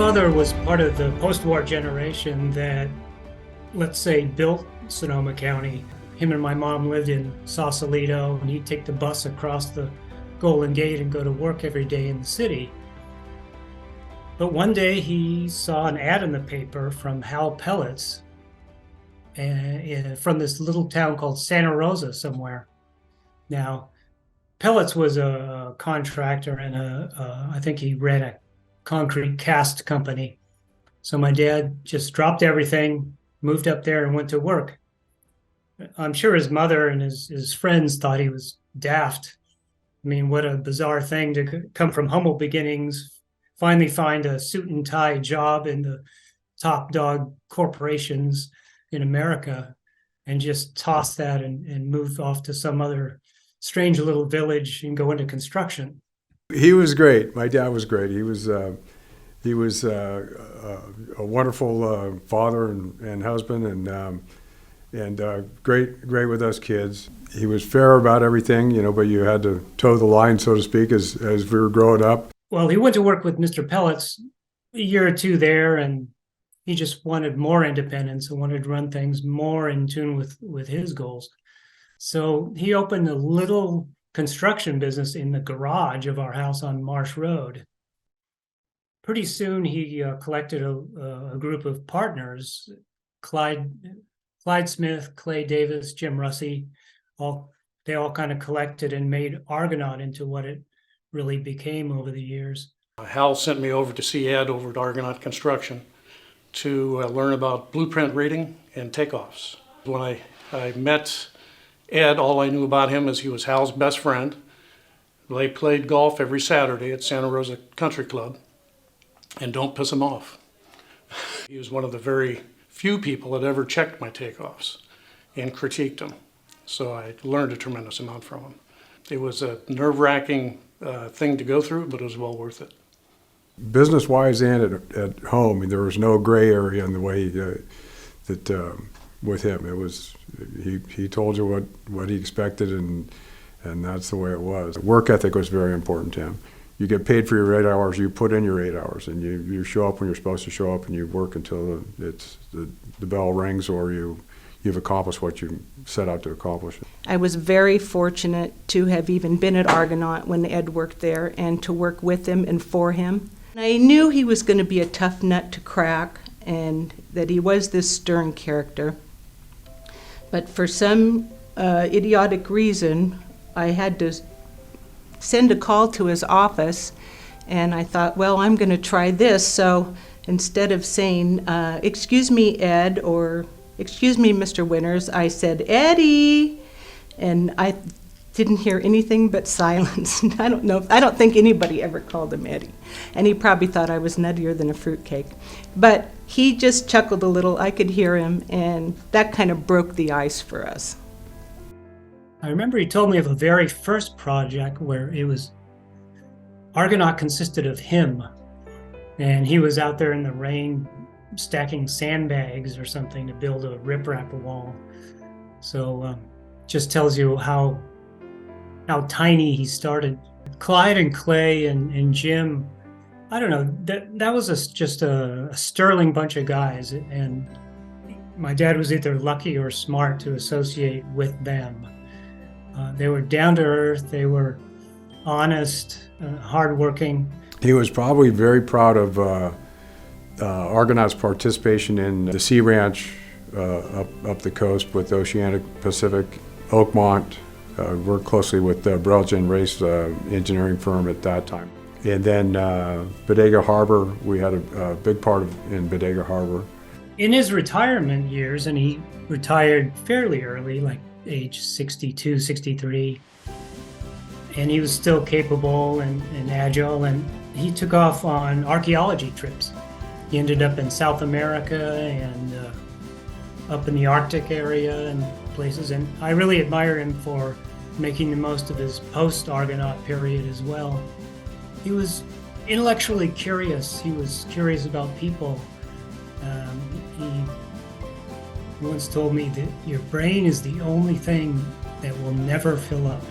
father was part of the post-war generation that, let's say, built Sonoma County. Him and my mom lived in Sausalito, and he'd take the bus across the Golden Gate and go to work every day in the city. But one day he saw an ad in the paper from Hal Pellets from this little town called Santa Rosa somewhere. Now, Pellets was a contractor and I think he ran a concrete cast company. So my dad just dropped everything, moved up there and went to work. I'm sure his mother and his friends thought he was daft. I mean, what a bizarre thing to come from humble beginnings, finally find a suit and tie job in the top dog corporations in America, and just toss that and move off to some other strange little village and go into construction. He was great. My dad was great. He was a wonderful father and husband, and great with us kids. He was fair about everything, but you had to toe the line, so to speak, as we were growing up. Well, he went to work with Mr. Pellets a year or two there, and he just wanted more independence and wanted to run things more in tune with his goals. So he opened a little construction business in the garage of our house on Marsh Road. Pretty soon he collected a group of partners, Clyde Smith, Clay Davis, Jim Russey. They all kind of collected and made Argonaut into what it really became over the years. Hal sent me over to see Ed over at Argonaut Construction to learn about blueprint reading and takeoffs. When I met Ed, all I knew about him is he was Hal's best friend. They played golf every Saturday at Santa Rosa Country Club, and don't piss him off. He was one of the very few people that ever checked my takeoffs and critiqued them, so I learned a tremendous amount from him. It was a nerve-wracking thing to go through, but it was well worth it. Business-wise and at home, there was no gray area in the way that with him. It was he told you what he expected, and that's the way it was. Work ethic was very important to him. You get paid for your 8 hours, you put in your 8 hours, and you show up when you're supposed to show up, and you work until the bell rings or you've accomplished what you set out to accomplish. I was very fortunate to have even been at Argonaut when Ed worked there and to work with him and for him. I knew he was going to be a tough nut to crack and that he was this stern character. But for some idiotic reason, I had to send a call to his office, and I thought, well, I'm going to try this. So instead of saying, excuse me, Ed, or excuse me, Mr. Winters, I said, Eddie, and I didn't hear anything but silence. I don't think anybody ever called him Eddie, and he probably thought I was nuttier than a fruitcake. But he just chuckled a little. I could hear him, and that kind of broke the ice for us. I remember he told me of a very first project where Argonaut consisted of him, and he was out there in the rain stacking sandbags or something to build a riprap wall. So just tells you how tiny he started. Clyde and Clay and Jim, I don't know, that was just a sterling bunch of guys, and my dad was either lucky or smart to associate with them. They were down to earth, they were honest, hardworking. He was probably very proud of Argonaut's participation in the Sea Ranch up the coast with Oceanic Pacific. Oakmont worked closely with Brelgen Race engineering firm at that time. And then Bodega Harbor, we had a big part in Bodega Harbor. In his retirement years, and he retired fairly early, like age 62, 63, and he was still capable and agile, and he took off on archaeology trips. He ended up in South America and up in the Arctic area and places, and I really admire him for making the most of his post-Argonaut period as well. He was intellectually curious. He was curious about people. He once told me that your brain is the only thing that will never fill up.